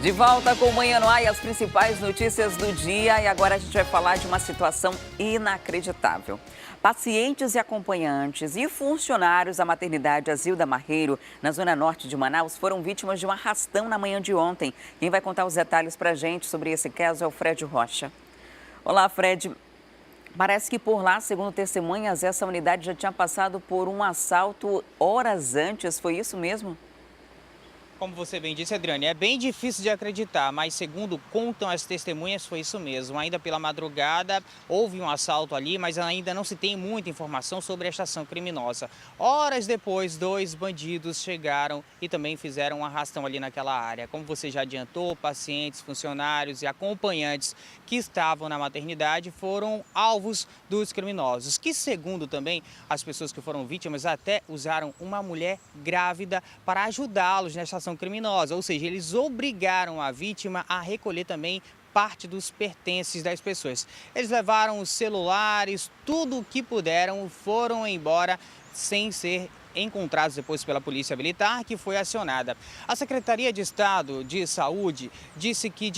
De volta com o Manhã no Ar e as principais notícias do dia. E agora a gente vai falar de uma situação inacreditável. Pacientes e acompanhantes e funcionários da maternidade Azilda Marreiro, na zona norte de Manaus, foram vítimas de um arrastão na manhã de ontem. Quem vai contar os detalhes para a gente sobre esse caso é o Fred Rocha. Olá, Fred. Parece que por lá, segundo testemunhas, essa unidade já tinha passado por um assalto horas antes. Foi isso mesmo? Como você bem disse, Adriane, é bem difícil de acreditar, mas segundo contam as testemunhas, foi isso mesmo. Ainda pela madrugada houve um assalto ali, mas ainda não se tem muita informação sobre esta ação criminosa. Horas depois, 2 bandidos chegaram e também fizeram um arrastão ali naquela área. Como você já adiantou, pacientes, funcionários e acompanhantes que estavam na maternidade foram alvos dos criminosos, que segundo também as pessoas que foram vítimas até usaram uma mulher grávida para ajudá-los nesta ação criminosa, ou seja, eles obrigaram a vítima a recolher também parte dos pertences das pessoas. Eles levaram os celulares, tudo o que puderam, foram embora sem ser encontrados depois pela Polícia Militar, que foi acionada. A Secretaria de Estado de Saúde disse que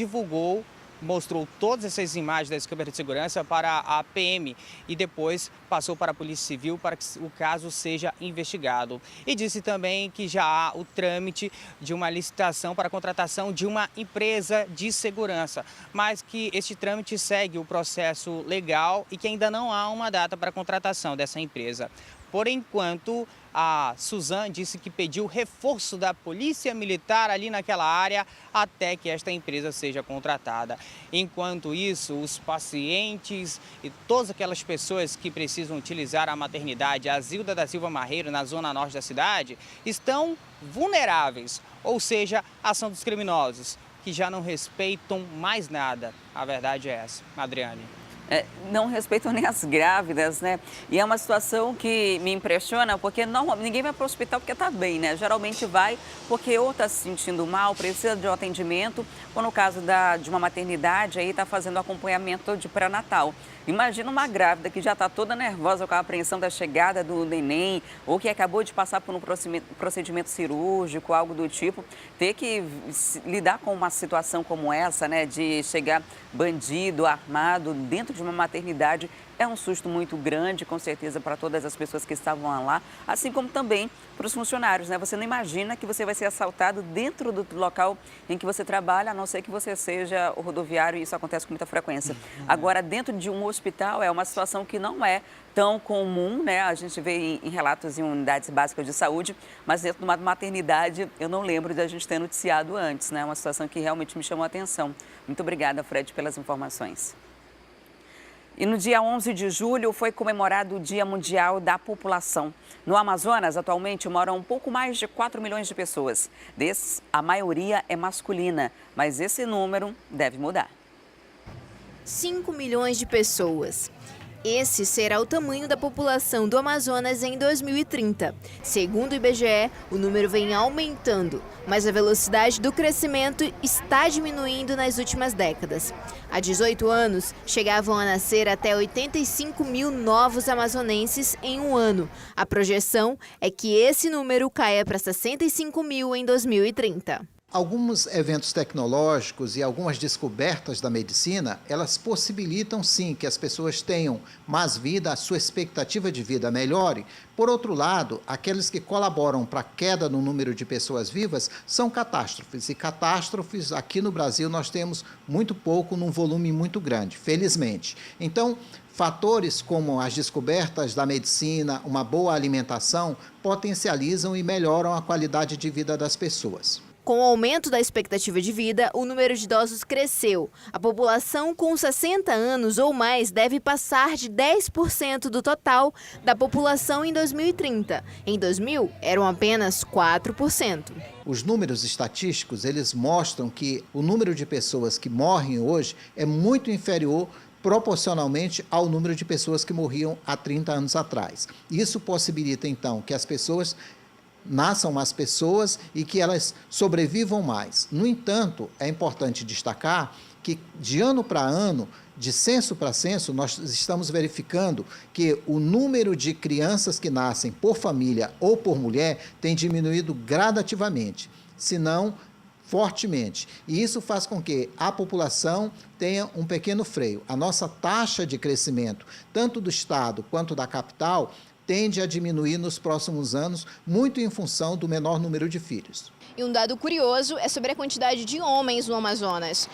mostrou todas essas imagens das câmeras de segurança para a PM e depois passou para a Polícia Civil para que o caso seja investigado. E disse também que já há o trâmite de uma licitação para a contratação de uma empresa de segurança, mas que este trâmite segue o processo legal e que ainda não há uma data para a contratação dessa empresa. Por enquanto, a Suzane disse que pediu reforço da Polícia Militar ali naquela área até que esta empresa seja contratada. Enquanto isso, os pacientes e todas aquelas pessoas que precisam utilizar a maternidade Azilda da Silva Marreiro, na zona norte da cidade, estão vulneráveis, ou seja, a ação dos criminosos, que já não respeitam mais nada. A verdade é essa. Adriane. Não respeitam nem as grávidas, né? E é uma situação que me impressiona, porque ninguém vai para o hospital porque está bem, né? Geralmente vai porque ou está se sentindo mal, precisa de um atendimento, ou no caso de uma maternidade, aí está fazendo acompanhamento de pré-natal. Imagina uma grávida que já está toda nervosa com a apreensão da chegada do neném, ou que acabou de passar por um procedimento cirúrgico, algo do tipo, ter que lidar com uma situação como essa, né? De chegar bandido, armado, dentro de uma maternidade, é um susto muito grande, com certeza, para todas as pessoas que estavam lá, assim como também para os funcionários, né? Você não imagina que você vai ser assaltado dentro do local em que você trabalha, a não ser que você seja rodoviário, e isso acontece com muita frequência. Agora, dentro de um hospital, é uma situação que não é tão comum, né? A gente vê em relatos em unidades básicas de saúde, mas dentro de uma maternidade, eu não lembro de a gente ter noticiado antes, né? Uma situação que realmente me chamou a atenção. Muito obrigada, Fred, pelas informações. E no dia 11 de julho foi comemorado o Dia Mundial da População. No Amazonas, atualmente, moram um pouco mais de 4 milhões de pessoas. Desses, a maioria é masculina, mas esse número deve mudar. 5 milhões de pessoas. Esse será o tamanho da população do Amazonas em 2030. Segundo o IBGE, o número vem aumentando, mas a velocidade do crescimento está diminuindo nas últimas décadas. Há 18 anos, chegavam a nascer até 85 mil novos amazonenses em um ano. A projeção é que esse número caia para 65 mil em 2030. Alguns eventos tecnológicos e algumas descobertas da medicina, elas possibilitam sim que as pessoas tenham mais vida, a sua expectativa de vida melhore. Por outro lado, aqueles que colaboram para a queda no número de pessoas vivas são catástrofes. E catástrofes aqui no Brasil nós temos muito pouco, num volume muito grande, felizmente. Então, fatores como as descobertas da medicina, uma boa alimentação, potencializam e melhoram a qualidade de vida das pessoas. Com o aumento da expectativa de vida, o número de idosos cresceu. A população com 60 anos ou mais deve passar de 10% do total da população em 2030. Em 2000, eram apenas 4%. Os números estatísticos, eles mostram que o número de pessoas que morrem hoje é muito inferior proporcionalmente ao número de pessoas que morriam há 30 anos atrás. Isso possibilita, então, que as pessoas nasçam mais pessoas e que elas sobrevivam mais. No entanto, é importante destacar que, de ano para ano, de censo para censo, nós estamos verificando que o número de crianças que nascem por família ou por mulher tem diminuído gradativamente. Se não, fortemente. E isso faz com que a população tenha um pequeno freio. A nossa taxa de crescimento, tanto do estado quanto da capital, tende a diminuir nos próximos anos, muito em função do menor número de filhos. E um dado curioso é sobre a quantidade de homens no Amazonas.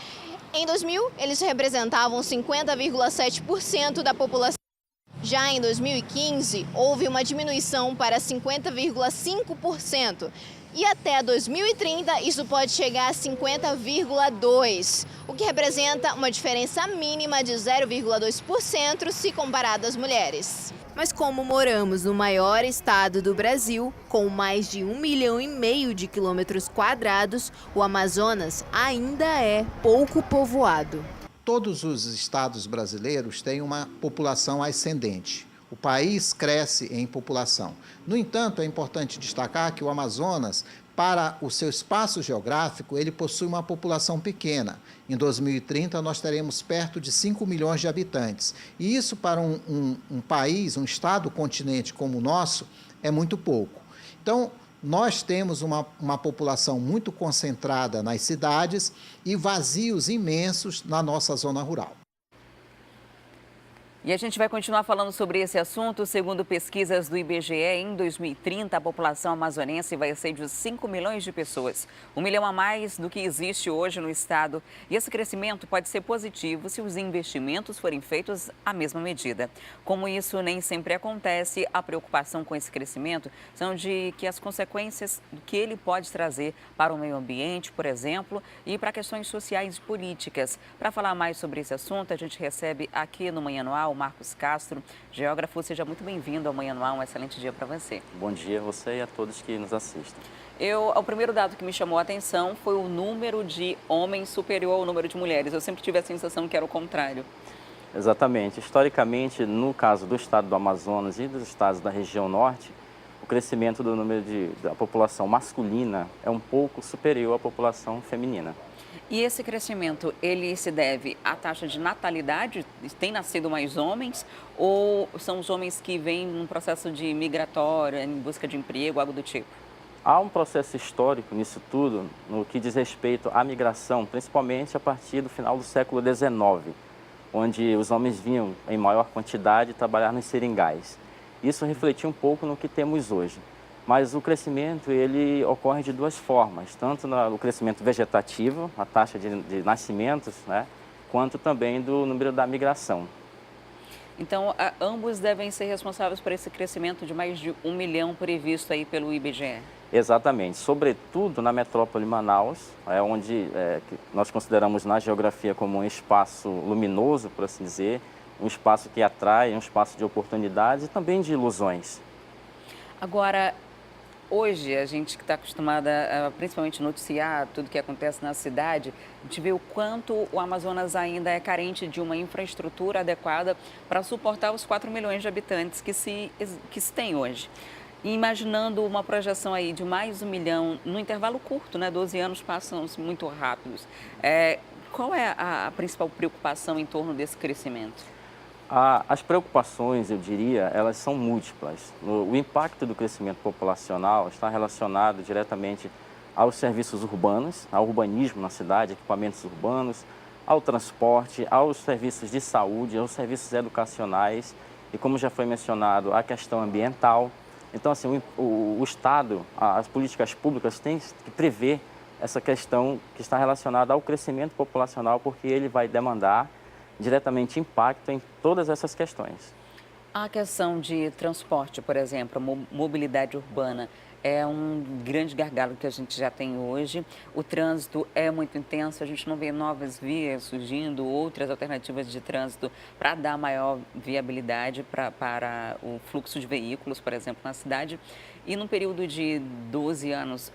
Em 2000, eles representavam 50,7% da população. Já em 2015, houve uma diminuição para 50,5%. E até 2030, isso pode chegar a 50,2%, o que representa uma diferença mínima de 0,2% se comparado às mulheres. Mas como moramos no maior estado do Brasil, com mais de 1,5 milhão de quilômetros quadrados, o Amazonas ainda é pouco povoado. Todos os estados brasileiros têm uma população ascendente. O país cresce em população. No entanto, é importante destacar que o Amazonas, para o seu espaço geográfico, ele possui uma população pequena. Em 2030, nós teremos perto de 5 milhões de habitantes. E isso, para um país, um estado-continente como o nosso, é muito pouco. Então, nós temos uma população muito concentrada nas cidades e vazios imensos na nossa zona rural. E a gente vai continuar falando sobre esse assunto. Segundo pesquisas do IBGE, em 2030, a população amazonense vai ser de 5 milhões de pessoas. 1 milhão a mais do que existe hoje no estado. E esse crescimento pode ser positivo se os investimentos forem feitos à mesma medida. Como isso nem sempre acontece, a preocupação com esse crescimento são de que as consequências que ele pode trazer para o meio ambiente, por exemplo, e para questões sociais e políticas. Para falar mais sobre esse assunto, a gente recebe aqui no Manhã Anual Marcos Castro, geógrafo. Seja muito bem-vindo ao Manhã Anual, um excelente dia para você. Bom dia a você e a todos que nos assistem. O primeiro dado que me chamou a atenção foi o número de homens superior ao número de mulheres. Eu sempre tive a sensação que era o contrário. Exatamente. Historicamente, no caso do estado do Amazonas e dos estados da região norte, o crescimento do número da população masculina é um pouco superior à população feminina. E esse crescimento, ele se deve à taxa de natalidade? Tem nascido mais homens? Ou são os homens que vêm num processo de migratório, em busca de emprego, algo do tipo? Há um processo histórico nisso tudo, no que diz respeito à migração, principalmente a partir do final do século XIX, onde os homens vinham em maior quantidade trabalhar nos seringais. Isso refletiu um pouco no que temos hoje. Mas o crescimento, ele ocorre de duas formas, tanto no crescimento vegetativo, a taxa de nascimentos, né, quanto também do número da migração. Então, ambos devem ser responsáveis por esse crescimento de mais de 1 milhão previsto aí pelo IBGE? Exatamente, sobretudo na metrópole Manaus, onde que nós consideramos na geografia como um espaço luminoso, por assim dizer, um espaço que atrai, um espaço de oportunidades e também de ilusões. Agora, hoje, a gente que está acostumada a principalmente noticiar tudo que acontece na cidade, a gente vê o quanto o Amazonas ainda é carente de uma infraestrutura adequada para suportar os 4 milhões de habitantes que se tem hoje. E imaginando uma projeção aí de mais 1 milhão no intervalo curto, né? 12 anos passam muito rápidos. Qual é a principal preocupação em torno desse crescimento? As preocupações, eu diria, elas são múltiplas. O impacto do crescimento populacional está relacionado diretamente aos serviços urbanos, ao urbanismo na cidade, equipamentos urbanos, ao transporte, aos serviços de saúde, aos serviços educacionais e, como já foi mencionado, a questão ambiental. Então, assim, o Estado, as políticas públicas têm que prever essa questão que está relacionada ao crescimento populacional, porque ele vai demandar diretamente impacto em todas essas questões. A questão de transporte, por exemplo, a mobilidade urbana, é um grande gargalo que a gente já tem hoje. O trânsito é muito intenso, a gente não vê novas vias surgindo, outras alternativas de trânsito para dar maior viabilidade para o fluxo de veículos, por exemplo, na cidade. E no período de 12 anos,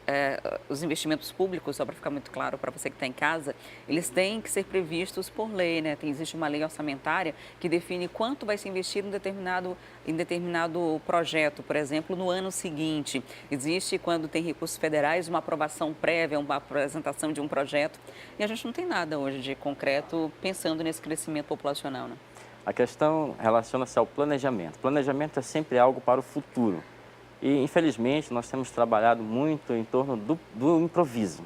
os investimentos públicos, só para ficar muito claro para você que está em casa, eles têm que ser previstos por lei, né? Existe uma lei orçamentária que define quanto vai ser investido em determinado projeto, por exemplo, no ano seguinte. Existe, quando tem recursos federais, uma aprovação prévia, uma apresentação de um projeto. E a gente não tem nada hoje de concreto pensando nesse crescimento populacional, né? A questão relaciona-se ao planejamento. Planejamento é sempre algo para o futuro. E, infelizmente, nós temos trabalhado muito em torno do improviso.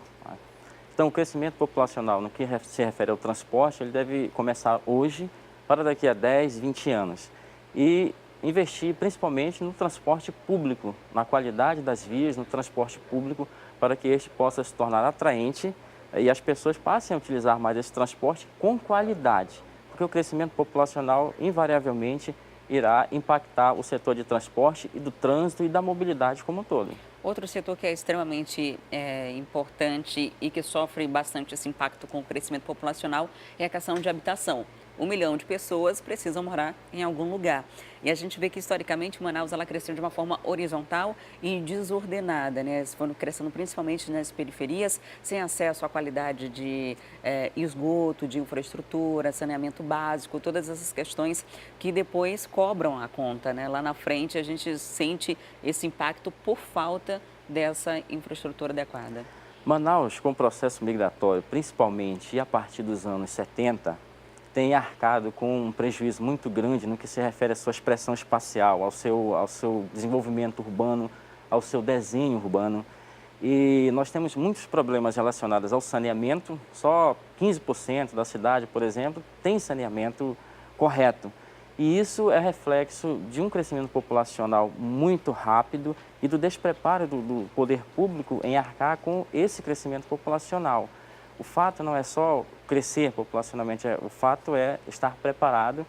Então, o crescimento populacional, no que se refere ao transporte, ele deve começar hoje para daqui a 10, 20 anos. E investir principalmente no transporte público, na qualidade das vias, no transporte público, para que este possa se tornar atraente e as pessoas passem a utilizar mais esse transporte com qualidade. Porque o crescimento populacional, invariavelmente, irá impactar o setor de transporte e do trânsito e da mobilidade como um todo. Outro setor que é extremamente importante e que sofre bastante esse impacto com o crescimento populacional é a questão de habitação. 1 milhão de pessoas precisam morar em algum lugar. E a gente vê que, historicamente, Manaus ela cresceu de uma forma horizontal e desordenada, né? Foram crescendo principalmente nas periferias, sem acesso à qualidade de esgoto, de infraestrutura, saneamento básico, todas essas questões que depois cobram a conta, né? Lá na frente, a gente sente esse impacto por falta dessa infraestrutura adequada. Manaus, com o processo migratório, principalmente a partir dos anos 70, tem arcado com um prejuízo muito grande no que se refere à sua expressão espacial, ao seu desenvolvimento urbano, ao seu desenho urbano. E nós temos muitos problemas relacionados ao saneamento. Só 15% da cidade, por exemplo, tem saneamento correto. E isso é reflexo de um crescimento populacional muito rápido e do despreparo do poder público em arcar com esse crescimento populacional. O fato não é só crescer populacionalmente, o fato é estar preparado,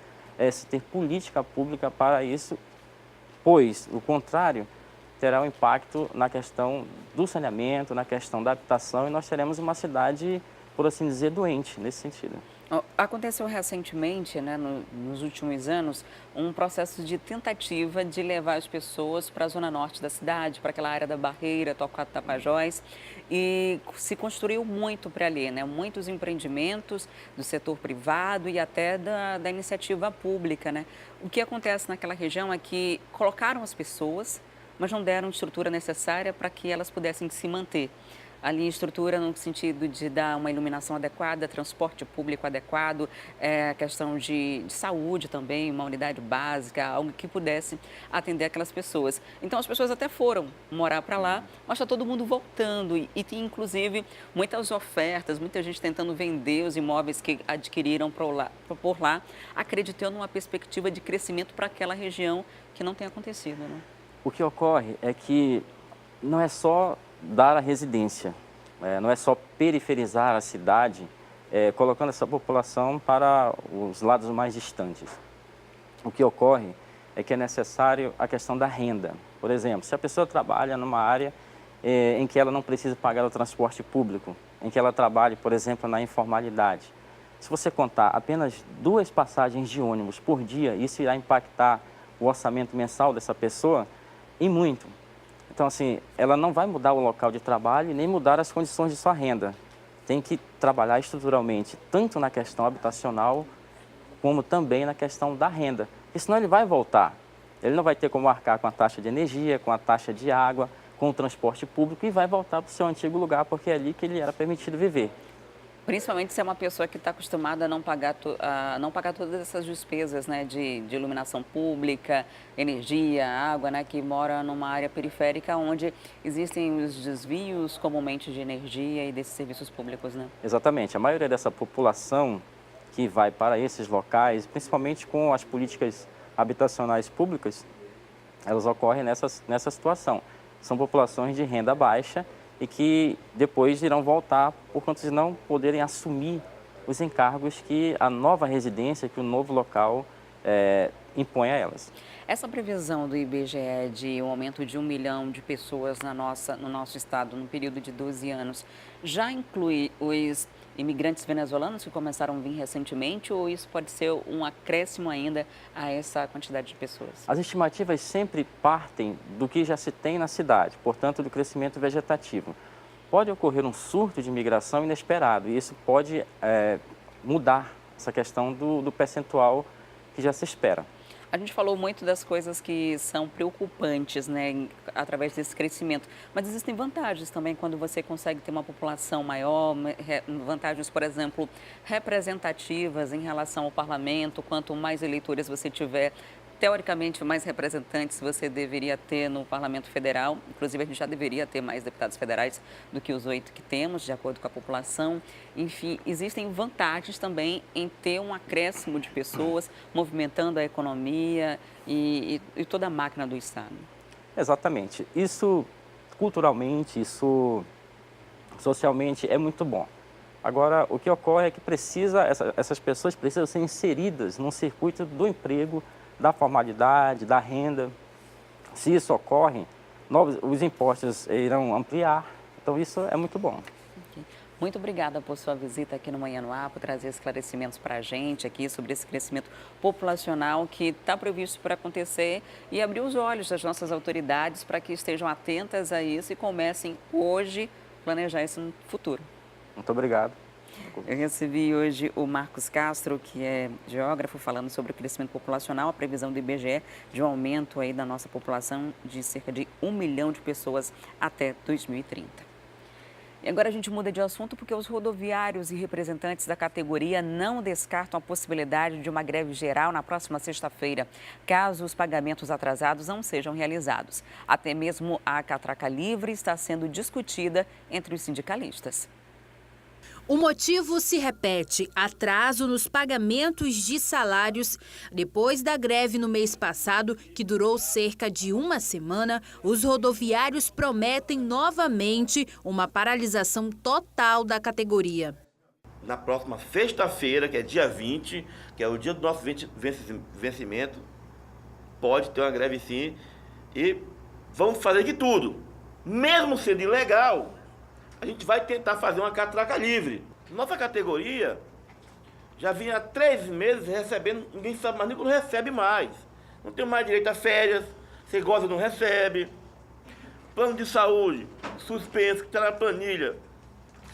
se ter política pública para isso, pois o contrário terá um impacto na questão do saneamento, na questão da habitação, e nós teremos uma cidade, por assim dizer, doente nesse sentido. Aconteceu recentemente, né, nos últimos anos, um processo de tentativa de levar as pessoas para a zona norte da cidade, para aquela área da Barreira, Torquato Tapajós, e se construiu muito para ali, né, muitos empreendimentos do setor privado e até da iniciativa pública, né. O que acontece naquela região é que colocaram as pessoas, mas não deram a estrutura necessária para que elas pudessem se manter. Ali, estrutura no sentido de dar uma iluminação adequada, transporte público adequado, a questão de saúde também, uma unidade básica, algo que pudesse atender aquelas pessoas. Então, as pessoas até foram morar para lá, mas está todo mundo voltando e tem, inclusive, muitas ofertas, muita gente tentando vender os imóveis que adquiriram por lá, acreditando numa perspectiva de crescimento para aquela região que não tem acontecido, né? O que ocorre é que não é só dar a residência, não é só periferizar a cidade, colocando essa população para os lados mais distantes. O que ocorre é que é necessário a questão da renda. Por exemplo, se a pessoa trabalha numa área em que ela não precisa pagar o transporte público, em que ela trabalhe, por exemplo, na informalidade, se você contar apenas 2 passagens de ônibus por dia, isso irá impactar o orçamento mensal dessa pessoa e muito. Então, assim, ela não vai mudar o local de trabalho e nem mudar as condições de sua renda. Tem que trabalhar estruturalmente, tanto na questão habitacional, como também na questão da renda. Porque senão ele vai voltar. Ele não vai ter como arcar com a taxa de energia, com a taxa de água, com o transporte público e vai voltar para o seu antigo lugar, porque é ali que ele era permitido viver. Principalmente se é uma pessoa que está acostumada a não pagar todas essas despesas, né, de iluminação pública, energia, água, né, que mora numa área periférica onde existem os desvios comumente de energia e desses serviços públicos, né? Exatamente. A maioria dessa população que vai para esses locais, principalmente com as políticas habitacionais públicas, elas ocorrem nessa situação. São populações de renda baixa e que depois irão voltar por conta de não poderem assumir os encargos que a nova residência, que o novo local impõe a elas. Essa previsão do IBGE de um aumento de 1 milhão de pessoas no nosso estado no período de 12 anos, já inclui os imigrantes venezuelanos que começaram a vir recentemente ou isso pode ser um acréscimo ainda a essa quantidade de pessoas? As estimativas sempre partem do que já se tem na cidade, portanto, do crescimento vegetativo. Pode ocorrer um surto de imigração inesperado e isso pode mudar essa questão do percentual que já se espera. A gente falou muito das coisas que são preocupantes, né, através desse crescimento, mas existem vantagens também quando você consegue ter uma população maior, vantagens, por exemplo, representativas em relação ao parlamento, quanto mais eleitores você tiver teoricamente, mais representantes você deveria ter no Parlamento Federal. Inclusive, a gente já deveria ter mais deputados federais do que os 8 que temos, de acordo com a população. Enfim, existem vantagens também em ter um acréscimo de pessoas movimentando a economia e toda a máquina do Estado. Exatamente. Isso, culturalmente, isso socialmente é muito bom. Agora, o que ocorre é que essas pessoas precisam ser inseridas no circuito do emprego, da formalidade, da renda. Se isso ocorre, os impostos irão ampliar. Então, isso é muito bom. Muito obrigada por sua visita aqui no Manhã no Ar, por trazer esclarecimentos para a gente aqui sobre esse crescimento populacional que está previsto para acontecer e abrir os olhos das nossas autoridades para que estejam atentas a isso e comecem hoje a planejar isso no futuro. Muito obrigado. Eu recebi hoje o Marcos Castro, que é geógrafo, falando sobre o crescimento populacional, a previsão do IBGE de um aumento aí da nossa população de cerca de 1 milhão de pessoas até 2030. E agora a gente muda de assunto porque os rodoviários e representantes da categoria não descartam a possibilidade de uma greve geral na próxima sexta-feira, caso os pagamentos atrasados não sejam realizados. Até mesmo a catraca livre está sendo discutida entre os sindicalistas. O motivo se repete: atraso nos pagamentos de salários. Depois da greve no mês passado, que durou cerca de uma semana, os rodoviários prometem novamente uma paralisação total da categoria. Na próxima sexta-feira, que é dia 20, que é o dia do nosso vencimento, pode ter uma greve sim, e vamos fazer de tudo. Mesmo sendo ilegal, a gente vai tentar fazer uma catraca livre. Nossa categoria já vinha há 3 meses recebendo, ninguém sabe mais nem quando recebe mais. Não tem mais direito a férias, você goza, não recebe. Plano de saúde suspenso, que está na planilha,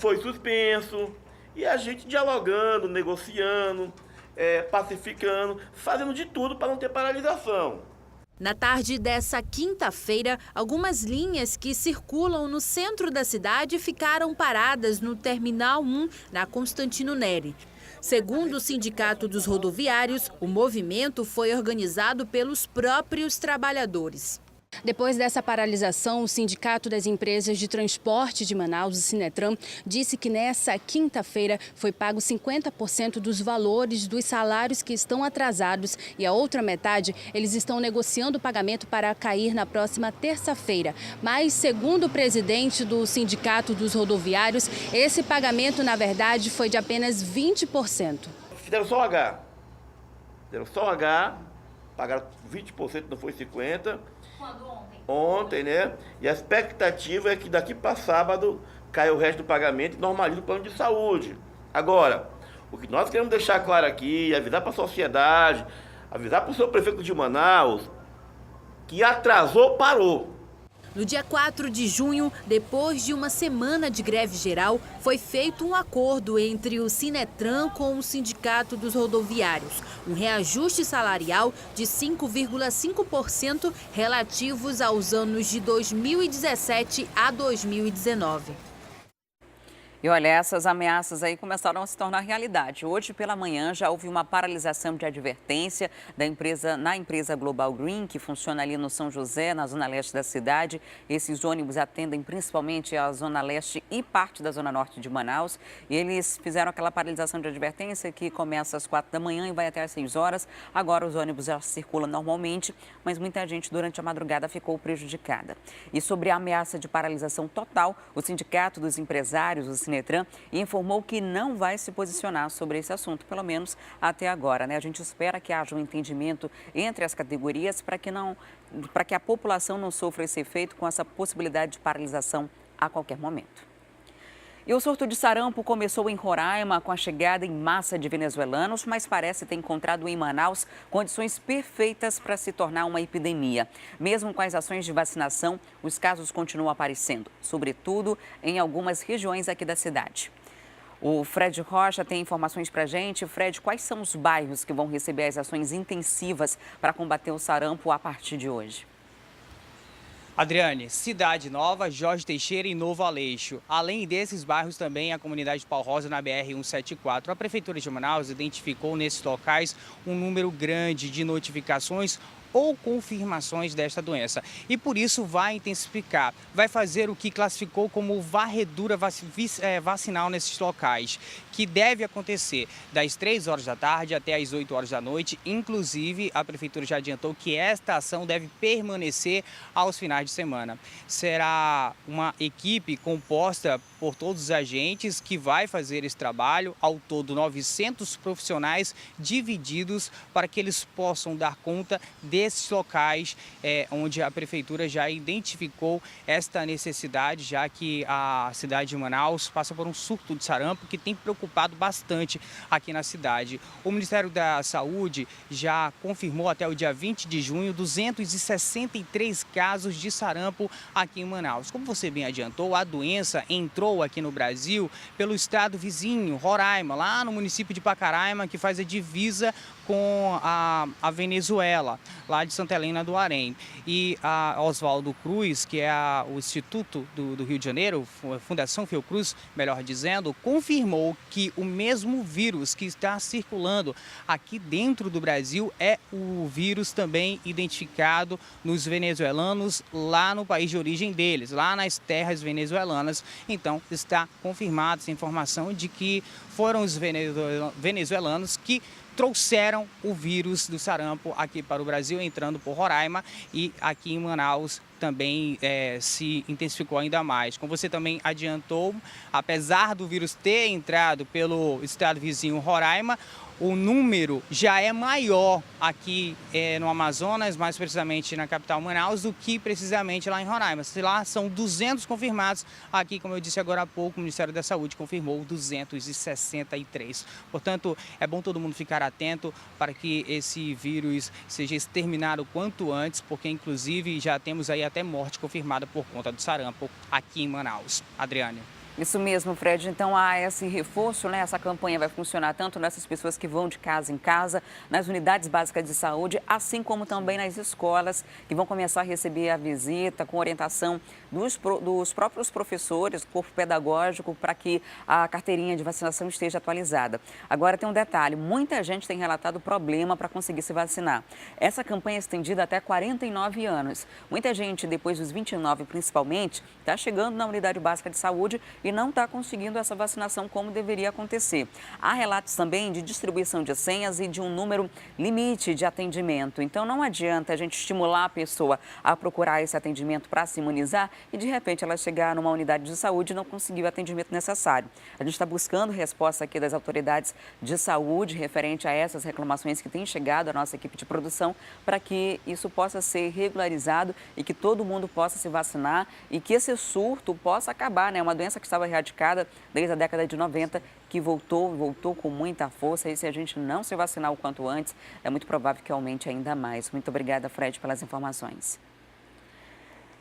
foi suspenso. E a gente dialogando, negociando, pacificando, fazendo de tudo para não ter paralisação. Na tarde dessa quinta-feira, algumas linhas que circulam no centro da cidade ficaram paradas no Terminal 1, na Constantino Neri. Segundo o Sindicato dos Rodoviários, o movimento foi organizado pelos próprios trabalhadores. Depois dessa paralisação, o Sindicato das Empresas de Transporte de Manaus, o Sinetran, disse que nessa quinta-feira foi pago 50% dos valores dos salários que estão atrasados e a outra metade eles estão negociando o pagamento para cair na próxima terça-feira. Mas, segundo o presidente do Sindicato dos Rodoviários, esse pagamento, na verdade, foi de apenas 20%. Fizeram só H. Fizeram só H, pagaram 20%, não foi 50%. Ontem, né? E a expectativa é que daqui para sábado caia o resto do pagamento e normalize o plano de saúde. Agora, o que nós queremos deixar claro aqui, avisar para a sociedade, avisar para o seu prefeito de Manaus, que atrasou, parou. No dia 4 de junho, depois de uma semana de greve geral, foi feito um acordo entre o Sinetran com o Sindicato dos Rodoviários. Um reajuste salarial de 5,5% relativos aos anos de 2017 a 2019. E olha, essas ameaças aí começaram a se tornar realidade. Hoje pela manhã já houve uma paralisação de advertência na empresa Global Green, que funciona ali no São José, na zona leste da cidade. Esses ônibus atendem principalmente a zona leste e parte da zona norte de Manaus. E eles fizeram aquela paralisação de advertência que começa às 4 da manhã e vai até às 6 horas. Agora os ônibus já circulam normalmente, mas muita gente durante a madrugada ficou prejudicada. E sobre a ameaça de paralisação total, o Sindicato dos Empresários, o Sinetran, informou que não vai se posicionar sobre esse assunto, pelo menos até agora, né? A gente espera que haja um entendimento entre as categorias para que a população não sofra esse efeito com essa possibilidade de paralisação a qualquer momento. E o surto de sarampo começou em Roraima com a chegada em massa de venezuelanos, mas parece ter encontrado em Manaus condições perfeitas para se tornar uma epidemia. Mesmo com as ações de vacinação, os casos continuam aparecendo, sobretudo em algumas regiões aqui da cidade. O Fred Rocha tem informações para a gente. Fred, quais são os bairros que vão receber as ações intensivas para combater o sarampo a partir de hoje? Adriane, Cidade Nova, Jorge Teixeira e Novo Aleixo. Além desses bairros também a comunidade de Pau Rosa na BR-174. A Prefeitura de Manaus identificou nesses locais um número grande de notificações ou confirmações desta doença. E por isso vai intensificar, vai fazer o que classificou como varredura vacinal nesses locais, que deve acontecer das 3 horas da tarde até as 8 horas da noite. Inclusive, a Prefeitura já adiantou que esta ação deve permanecer aos finais de semana. Será uma equipe composta por todos os agentes que vai fazer esse trabalho, ao todo 900 profissionais divididos para que eles possam dar conta desses locais onde a Prefeitura já identificou esta necessidade, já que a cidade de Manaus passa por um surto de sarampo que tem preocupado bastante aqui na cidade. O Ministério da Saúde já confirmou até o dia 20 de junho 263 casos de sarampo aqui em Manaus. Como você bem adiantou, a doença entrou aqui no Brasil pelo estado vizinho, Roraima, lá no município de Pacaraima, que faz a divisa com a Venezuela, lá de Santa Helena do Harém. E a Oswaldo Cruz, que é o Instituto do Rio de Janeiro, a Fundação Fiocruz, melhor dizendo, confirmou que o mesmo vírus que está circulando aqui dentro do Brasil é o vírus também identificado nos venezuelanos lá no país de origem deles, lá nas terras venezuelanas. Então está confirmada essa informação de que foram os venezuelanos que trouxeram o vírus do sarampo aqui para o Brasil, entrando por Roraima, e aqui em Manaus também se intensificou ainda mais. Como você também adiantou, apesar do vírus ter entrado pelo estado vizinho Roraima, o número já é maior aqui no Amazonas, mais precisamente na capital Manaus, do que precisamente lá em Roraima. Lá são 200 confirmados, aqui, como eu disse agora há pouco, o Ministério da Saúde confirmou 263. Portanto, é bom todo mundo ficar atento para que esse vírus seja exterminado o quanto antes, porque inclusive já temos aí até morte confirmada por conta do sarampo aqui em Manaus. Adriane. Isso mesmo, Fred. Então há esse reforço, né? Essa campanha vai funcionar tanto nessas pessoas que vão de casa em casa, nas unidades básicas de saúde, assim como também nas escolas, que vão começar a receber a visita com orientação dos próprios professores, corpo pedagógico, para que a carteirinha de vacinação esteja atualizada. Agora tem um detalhe, muita gente tem relatado problema para conseguir se vacinar. Essa campanha é estendida até 49 anos. Muita gente, depois dos 29 principalmente, está chegando na unidade básica de saúde e não está conseguindo essa vacinação como deveria acontecer. Há relatos também de distribuição de senhas e de um número limite de atendimento. Então não adianta a gente estimular a pessoa a procurar esse atendimento para se imunizar e de repente ela chegar numa unidade de saúde e não conseguir o atendimento necessário. A gente está buscando resposta aqui das autoridades de saúde referente a essas reclamações que têm chegado à nossa equipe de produção para que isso possa ser regularizado e que todo mundo possa se vacinar e que esse surto possa acabar, né? Uma doença que estava erradicada desde a década de 90, que voltou com muita força. E se a gente não se vacinar o quanto antes, é muito provável que aumente ainda mais. Muito obrigada, Fred, pelas informações.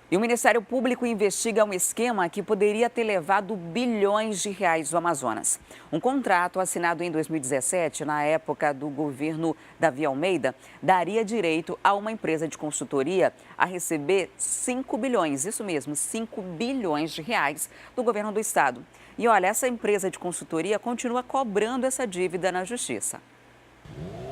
E o Ministério Público investiga um esquema que poderia ter levado bilhões de reais do Amazonas. Um contrato assinado em 2017, na época do governo Davi Almeida, daria direito a uma empresa de consultoria a receber 5 bilhões, isso mesmo, 5 bilhões de reais do governo do estado. E olha, essa empresa de consultoria continua cobrando essa dívida na Justiça.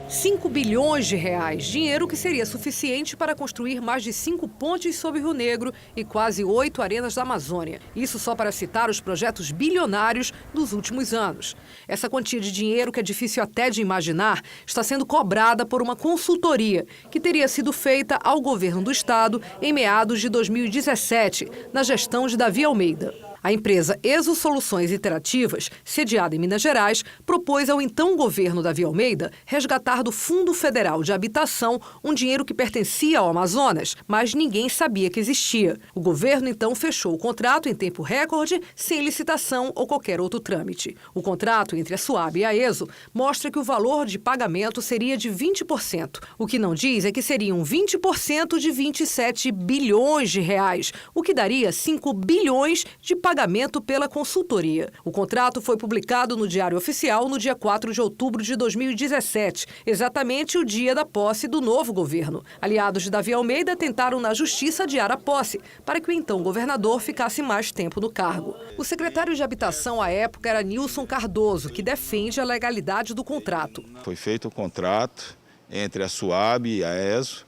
5 bilhões de reais, dinheiro que seria suficiente para construir mais de 5 pontes sobre o Rio Negro e quase 8 arenas da Amazônia. Isso só para citar os projetos bilionários dos últimos anos. Essa quantia de dinheiro, que é difícil até de imaginar, está sendo cobrada por uma consultoria que teria sido feita ao governo do estado em meados de 2017, na gestão de Davi Almeida. A empresa Exo Soluções Interativas, sediada em Minas Gerais, propôs ao então governo Davi Almeida resgatar do Fundo Federal de Habitação um dinheiro que pertencia ao Amazonas, mas ninguém sabia que existia. O governo, então, fechou o contrato em tempo recorde, sem licitação ou qualquer outro trâmite. O contrato entre a SUAB e a Exo mostra que o valor de pagamento seria de 20%. O que não diz é que seriam 20% de 27 bilhões de reais, o que daria 5 bilhões de pagamento pela consultoria. O contrato foi publicado no Diário Oficial no dia 4 de outubro de 2017, exatamente o dia da posse do novo governo. Aliados de Davi Almeida tentaram na Justiça adiar a posse, para que o então governador ficasse mais tempo no cargo. O secretário de Habitação à época era Nilson Cardoso, que defende a legalidade do contrato. Foi feito o contrato entre a SUAB e a ESO,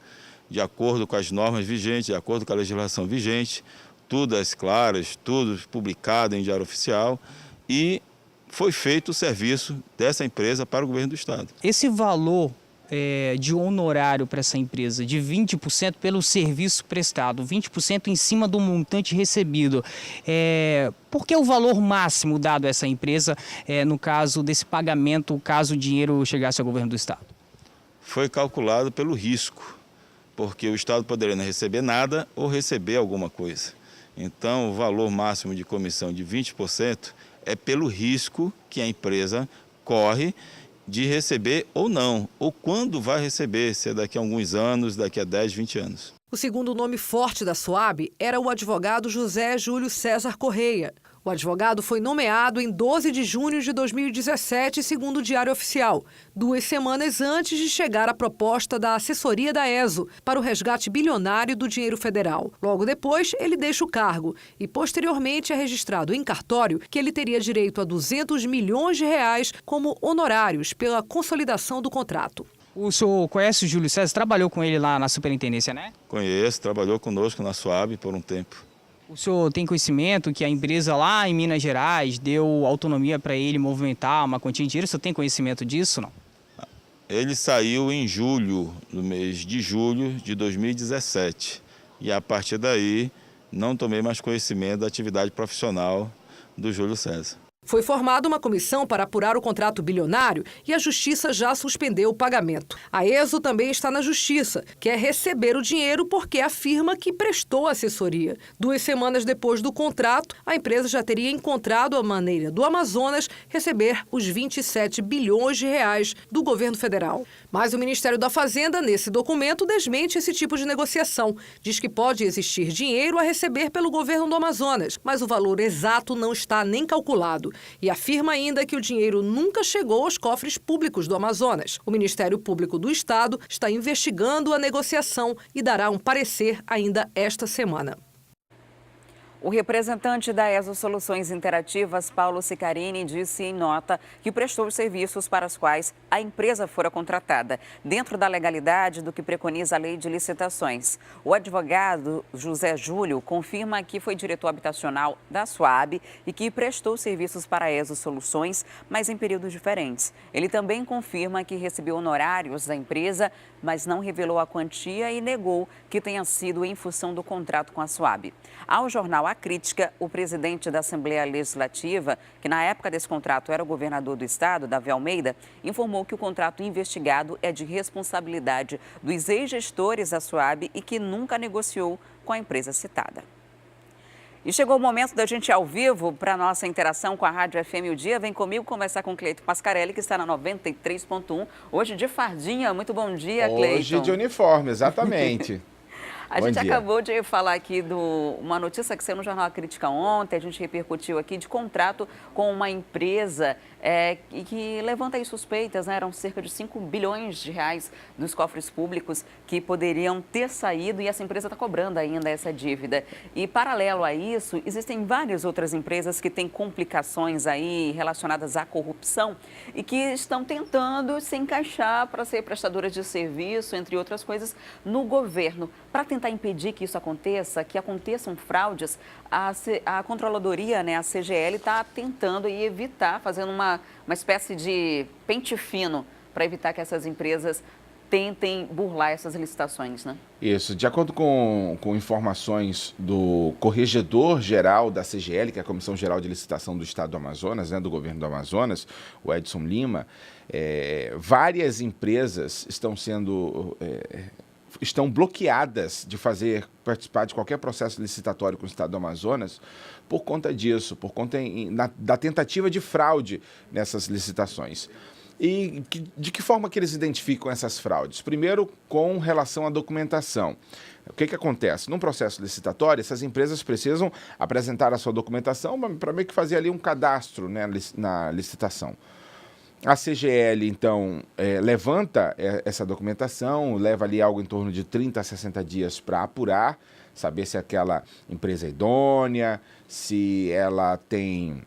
de acordo com as normas vigentes, de acordo com a legislação vigente, tudo às claras, tudo publicado em Diário Oficial, e foi feito o serviço dessa empresa para o governo do Estado. Esse valor de honorário para essa empresa de 20% pelo serviço prestado, 20% em cima do montante recebido. Por que o valor máximo dado a essa empresa, no caso desse pagamento, caso o dinheiro chegasse ao governo do Estado? Foi calculado pelo risco, porque o Estado poderia não receber nada ou receber alguma coisa. Então, o valor máximo de comissão de 20% é pelo risco que a empresa corre de receber ou não, ou quando vai receber, se é daqui a alguns anos, daqui a 10, 20 anos. O segundo nome forte da SUAB era o advogado José Júlio César Correia. O advogado foi nomeado em 12 de junho de 2017, segundo o Diário Oficial, 2 semanas antes de chegar a proposta da assessoria da ESO para o resgate bilionário do dinheiro federal. Logo depois, ele deixa o cargo e, posteriormente, é registrado em cartório que ele teria direito a 200 milhões de reais como honorários pela consolidação do contrato. O senhor conhece o Júlio César? Trabalhou com ele lá na superintendência, né? Conheço, trabalhou conosco na SUAB por um tempo. O senhor tem conhecimento que a empresa lá em Minas Gerais deu autonomia para ele movimentar uma quantia de dinheiro? O senhor tem conhecimento disso, não? Ele saiu em julho, no mês de julho de 2017. E a partir daí, não tomei mais conhecimento da atividade profissional do Júlio César. Foi formada uma comissão para apurar o contrato bilionário e a Justiça já suspendeu o pagamento. A ESO também está na Justiça, quer receber o dinheiro porque afirma que prestou assessoria. 2 semanas depois do contrato, a empresa já teria encontrado a maneira do Amazonas receber os 27 bilhões de reais do governo federal. Mas o Ministério da Fazenda, nesse documento, desmente esse tipo de negociação. Diz que pode existir dinheiro a receber pelo governo do Amazonas, mas o valor exato não está nem calculado. E afirma ainda que o dinheiro nunca chegou aos cofres públicos do Amazonas. O Ministério Público do Estado está investigando a negociação e dará um parecer ainda esta semana. O representante da ESO Soluções Interativas, Paulo Sicarini, disse em nota que prestou os serviços para os quais a empresa fora contratada, dentro da legalidade do que preconiza a lei de licitações. O advogado José Júlio confirma que foi diretor habitacional da SUAB e que prestou serviços para a ESO Soluções, mas em períodos diferentes. Ele também confirma que recebeu honorários da empresa, mas não revelou a quantia e negou que tenha sido em função do contrato com a SUAB. Ao jornal A Crítica, o presidente da Assembleia Legislativa, que na época desse contrato era o governador do estado, Davi Almeida, informou que o contrato investigado é de responsabilidade dos ex-gestores da SUAB e que nunca negociou com a empresa citada. E chegou o momento da gente ir ao vivo para a nossa interação com a Rádio FM O Dia. Vem comigo conversar com o Cleiton Pascarelli, que está na 93.1. Hoje de fardinha. Muito bom dia, Cleiton. Hoje de uniforme, exatamente. A gente acabou de falar aqui de uma notícia que saiu no Jornal A Crítica ontem, a gente repercutiu aqui, de contrato com uma empresa que levanta aí suspeitas, né? Eram cerca de 5 bilhões de reais dos cofres públicos que poderiam ter saído e essa empresa está cobrando ainda essa dívida. E paralelo a isso, existem várias outras empresas que têm complicações aí relacionadas à corrupção e que estão tentando se encaixar para ser prestadoras de serviço, entre outras coisas, no governo. Para tentar impedir que isso aconteça, que aconteçam fraudes, a Controladoria, né, a CGL, está tentando evitar, fazendo uma espécie de pente fino para evitar que essas empresas tentem burlar essas licitações, né? Isso. De acordo com informações do Corregedor-Geral da CGL, que é a Comissão Geral de Licitação do Estado do Amazonas, né, do governo do Amazonas, o Edson Lima, várias empresas estão bloqueadas de participar de qualquer processo licitatório com o Estado do Amazonas por conta disso, por conta da tentativa de fraude nessas licitações. E de que forma que eles identificam essas fraudes? Primeiro, com relação à documentação. O que acontece? Num processo licitatório, essas empresas precisam apresentar a sua documentação para meio que fazer ali um cadastro, né, na licitação. A CGL, então, levanta essa documentação, leva ali algo em torno de 30 a 60 dias para apurar, saber se aquela empresa é idônea, se ela tem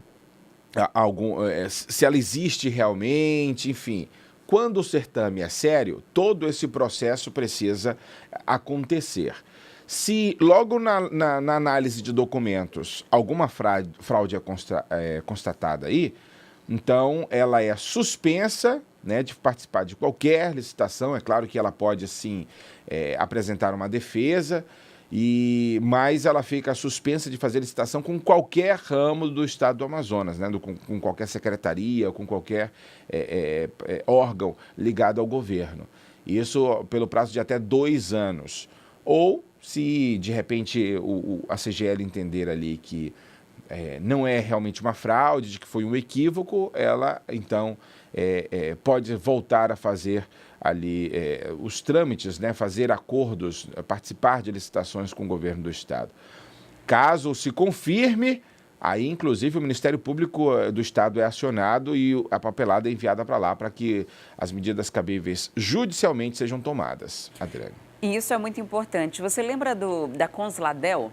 se ela existe realmente, enfim. Quando o certame é sério, todo esse processo precisa acontecer. Se logo na análise de documentos alguma fraude é constatada aí, então ela é suspensa, né, de participar de qualquer licitação. É claro que ela pode, sim, apresentar uma defesa, mas ela fica suspensa de fazer licitação com qualquer ramo do Estado do Amazonas, né, com qualquer secretaria, com qualquer órgão ligado ao governo. Isso pelo prazo de até 2 anos. Ou, se de repente a CGL entender ali que não é realmente uma fraude, de que foi um equívoco, ela então pode voltar a fazer ali os trâmites, né, fazer acordos, participar de licitações com o governo do Estado. Caso se confirme, aí inclusive o Ministério Público do Estado é acionado e a papelada é enviada para lá para que as medidas cabíveis judicialmente sejam tomadas. Adriane. E isso é muito importante. Você lembra da Consladel?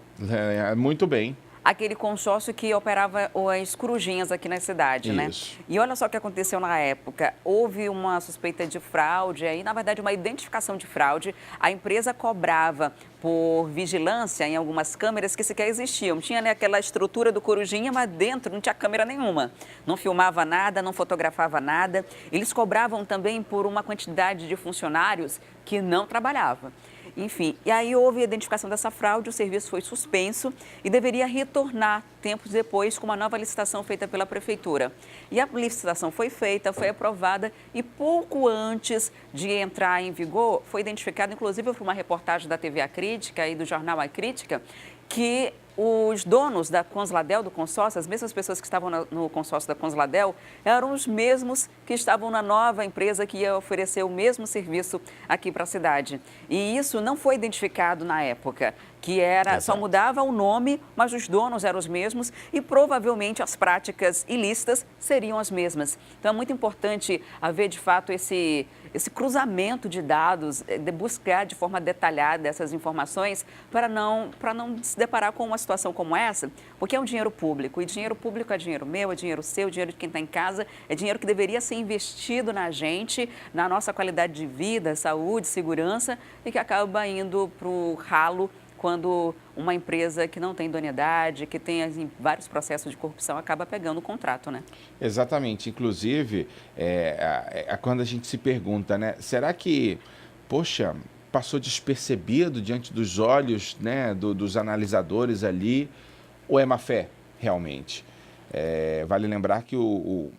Muito bem. Aquele consórcio que operava as corujinhas aqui na cidade, né? E olha só o que aconteceu na época. Houve uma suspeita de fraude, aí, na verdade, uma identificação de fraude. A empresa cobrava por vigilância em algumas câmeras que sequer existiam. Tinha, né, aquela estrutura do corujinha, mas dentro não tinha câmera nenhuma. Não filmava nada, não fotografava nada. Eles cobravam também por uma quantidade de funcionários que não trabalhava. Enfim, e aí houve a identificação dessa fraude, o serviço foi suspenso e deveria retornar tempos depois com uma nova licitação feita pela Prefeitura. E a licitação foi feita, foi aprovada e pouco antes de entrar em vigor, foi identificado, inclusive por uma reportagem da TV A Crítica e do jornal A Crítica, que os donos da Consladel, do consórcio, as mesmas pessoas que estavam no consórcio da Consladel, eram os mesmos que estavam na nova empresa que ia oferecer o mesmo serviço aqui para a cidade. E isso não foi identificado na época, que era, só mudava o nome, mas os donos eram os mesmos e provavelmente as práticas ilícitas seriam as mesmas. Então é muito importante haver de fato esse cruzamento de dados, de buscar de forma detalhada essas informações para não se deparar com uma situação como essa, porque é um dinheiro público, e dinheiro público é dinheiro meu, é dinheiro seu, é dinheiro de quem está em casa, é dinheiro que deveria ser investido na gente, na nossa qualidade de vida, saúde, segurança, e que acaba indo para o ralo quando uma empresa que não tem idoneidade, que tem vários processos de corrupção, acaba pegando o contrato, né? Exatamente. Inclusive, quando a gente se pergunta, né, será que, poxa, passou despercebido diante dos olhos, né, dos analisadores ali, ou é má fé, realmente? Vale lembrar que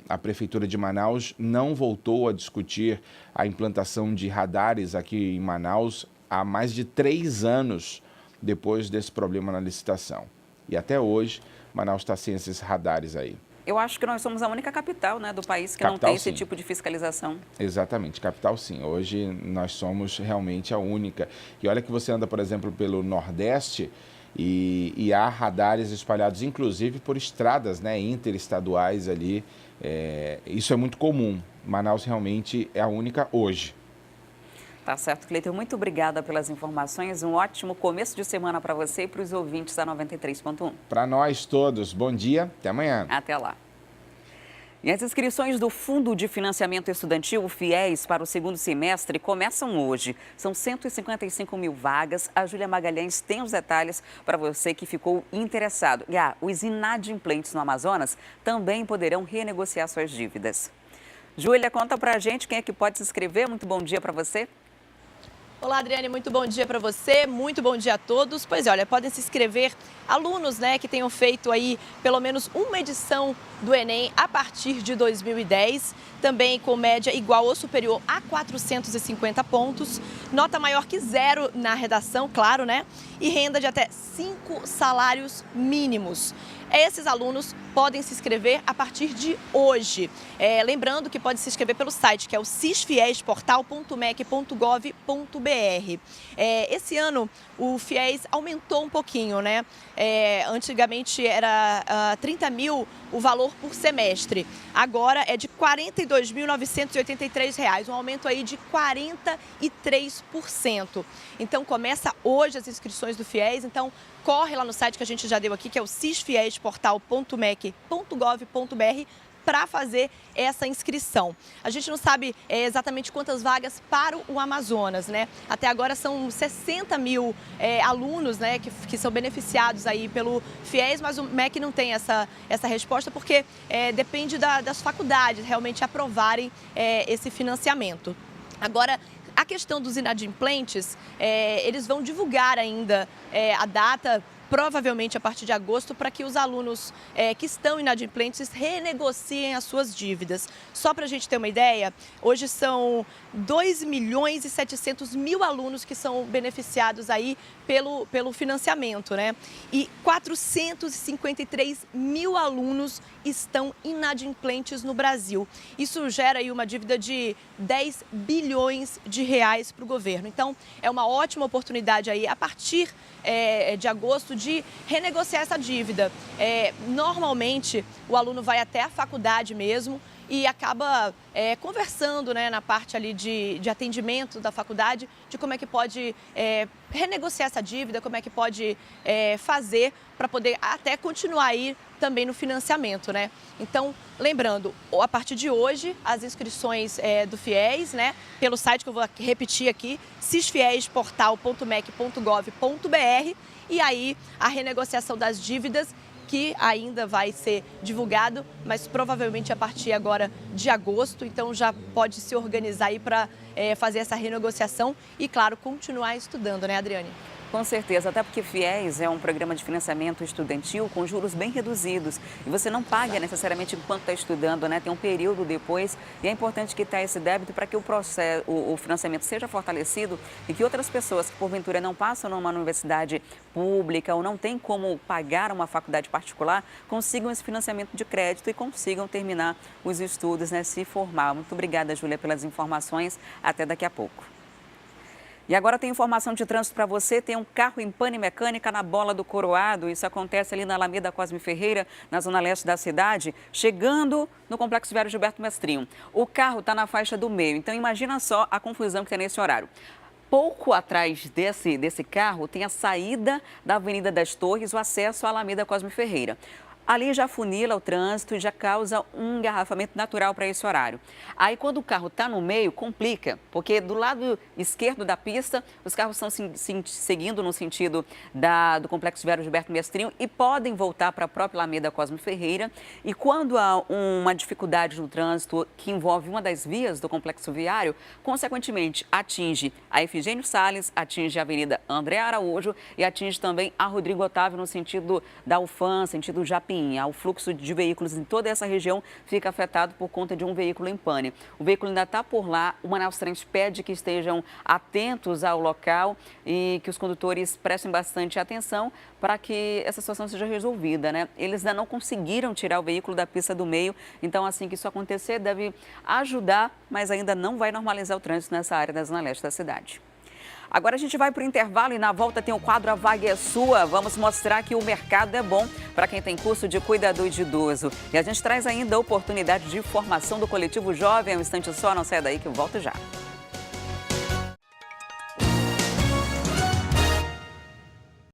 a Prefeitura de Manaus não voltou a discutir a implantação de radares aqui em Manaus há mais de 3 anos, depois desse problema na licitação. E até hoje, Manaus está sem esses radares aí. Eu acho que nós somos a única capital, né, do país que não tem esse tipo de fiscalização. Exatamente, capital sim. Hoje nós somos realmente a única. E olha que você anda, por exemplo, pelo Nordeste e há radares espalhados, inclusive por estradas, né, interestaduais ali. Isso é muito comum. Manaus realmente é a única hoje. Tá certo, Cleiton. Muito obrigada pelas informações. Um ótimo começo de semana para você e para os ouvintes da 93.1. Para nós todos. Bom dia. Até amanhã. Até lá. E as inscrições do Fundo de Financiamento Estudantil, o FIES, para o segundo semestre começam hoje. São 155 mil vagas. A Júlia Magalhães tem os detalhes para você que ficou interessado. E os inadimplentes no Amazonas também poderão renegociar suas dívidas. Júlia, conta para a gente quem é que pode se inscrever. Muito bom dia para você. Olá, Adriane, muito bom dia para você, muito bom dia a todos. Pois é, olha, podem se inscrever alunos, né, que tenham feito aí pelo menos uma edição do Enem a partir de 2010, também com média igual ou superior a 450 pontos, nota maior que 0 na redação, claro, né, e renda de até 5 salários mínimos. esses alunos podem se inscrever a partir de hoje. Lembrando que pode se inscrever pelo site, que é o cisfiesportal.mec.gov.br. Esse ano o FIES aumentou um pouquinho, né? Antigamente era 30 mil o valor por semestre. Agora é de R$ 42.983, um aumento aí de 43%. Então começa hoje as inscrições do FIES, então corre lá no site que a gente já deu aqui, que é o cisfiesportal.mec.gov.br, para fazer essa inscrição. A gente não sabe exatamente quantas vagas para o Amazonas, né? Até agora são 60 mil alunos, né, que são beneficiados aí pelo FIES, mas o MEC não tem essa resposta porque depende das faculdades realmente aprovarem esse financiamento. Agora, a questão dos inadimplentes, eles vão divulgar ainda a data, provavelmente a partir de agosto, para que os alunos que estão inadimplentes renegociem as suas dívidas. Só para a gente ter uma ideia, hoje são 2.700.000 alunos que são beneficiados aí pelo financiamento, né? E 453 mil alunos estão inadimplentes no Brasil. Isso gera aí uma dívida de 10 bilhões de reais para o governo. Então, é uma ótima oportunidade aí, a partir de agosto, de renegociar essa dívida. Normalmente, o aluno vai até a faculdade mesmo e acaba conversando, né, na parte ali de atendimento da faculdade, de como é que pode renegociar essa dívida, como é que pode fazer para poder até continuar aí também no financiamento, né? Então, lembrando, a partir de hoje, as inscrições do FIES, né, pelo site que eu vou repetir aqui, cisfiesportal.mec.gov.br, e aí a renegociação das dívidas, que ainda vai ser divulgado, mas provavelmente a partir agora de agosto, então já pode se organizar aí para fazer essa renegociação e, claro, continuar estudando, né, Adriane? Com certeza, até porque FIES é um programa de financiamento estudantil com juros bem reduzidos e você não paga necessariamente enquanto está estudando, né? Tem um período depois e é importante que tenha esse débito para que o financiamento seja fortalecido e que outras pessoas que porventura não passam numa universidade pública ou não tem como pagar uma faculdade particular consigam esse financiamento de crédito e consigam terminar os estudos, né? Se formar. Muito obrigada, Júlia, pelas informações. Até daqui a pouco. E agora tem informação de trânsito para você. Tem um carro em pane mecânica na Bola do Coroado. Isso acontece ali na Alameda Cosme Ferreira, na zona leste da cidade, chegando no Complexo Viário Gilberto Mestrinho. O carro está na faixa do meio, então imagina só a confusão que tem nesse horário. Pouco atrás desse carro tem a saída da Avenida das Torres, o acesso à Alameda Cosme Ferreira. Ali já funila o trânsito e já causa um engarrafamento natural para esse horário. Aí, quando o carro está no meio, complica, porque do lado esquerdo da pista, os carros estão seguindo no sentido do Complexo Viário Gilberto Mestrinho e podem voltar para a própria Alameda Cosme Ferreira. E quando há uma dificuldade no trânsito que envolve uma das vias do Complexo Viário, consequentemente, atinge a Efigênio Salles, atinge a Avenida André Araújo e atinge também a Rodrigo Otávio no sentido da UFAM, sentido Japim. O fluxo de veículos em toda essa região fica afetado por conta de um veículo em pane. O veículo ainda está por lá, o Manaus Trans pede que estejam atentos ao local e que os condutores prestem bastante atenção para que essa situação seja resolvida, né? Eles ainda não conseguiram tirar o veículo da pista do meio, então assim que isso acontecer deve ajudar, mas ainda não vai normalizar o trânsito nessa área da zona leste da cidade. Agora a gente vai para o intervalo e na volta tem o quadro A Vaga é Sua. Vamos mostrar que o mercado é bom para quem tem curso de cuidador de idoso. E a gente traz ainda a oportunidade de formação do coletivo jovem. Um instante só, não saia daí que eu volto já.